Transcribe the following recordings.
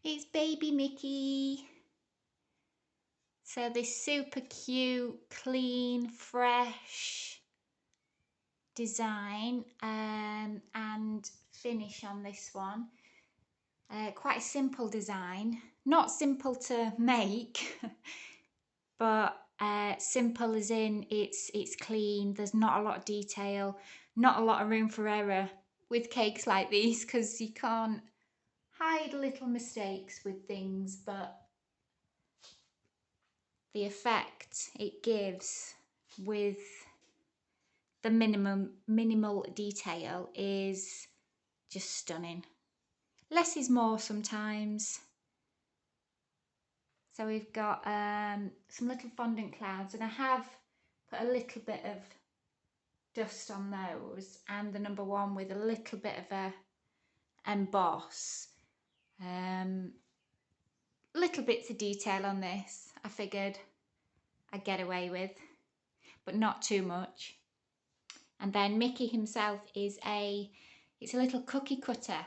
It's baby Mickey. So this super cute, clean, fresh design and finish on this one. Quite a simple design. Not simple to make, but simple as in it's clean. There's not a lot of detail, not a lot of room for error with cakes like these, because you can't hide little mistakes with things, but the effect it gives with the minimal detail is just stunning. Less is more sometimes. So we've got some little fondant clouds, and I have put a little bit of dust on those, and the number one with a little bit of a emboss. Little bits of detail on this I figured I'd get away with, but not too much. And then Mickey himself it's a little cookie cutter,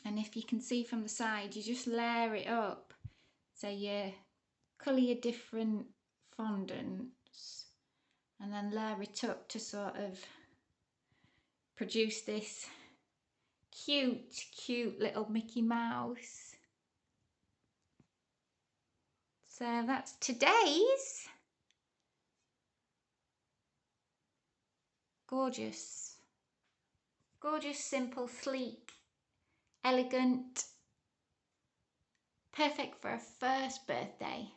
and if you can see from the side, you just layer it up. So you colour your different fondants and then layer it up to sort of produce this cute little Mickey Mouse. So that's today's. Gorgeous, simple, sleek, elegant, perfect for a first birthday.